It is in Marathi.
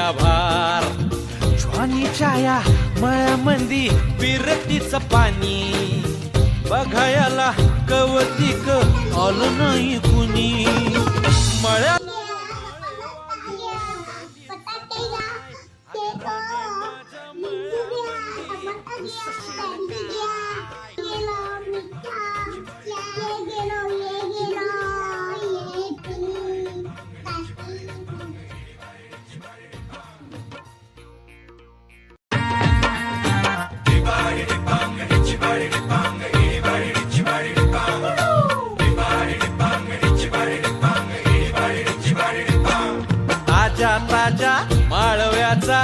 आभार. ज्वानीच्या या मळ्यामंदी विरतीचं पाणी बघायला कवतिक आलं नाही कुणी. मळ्या ताजा ताजा माळव्याचा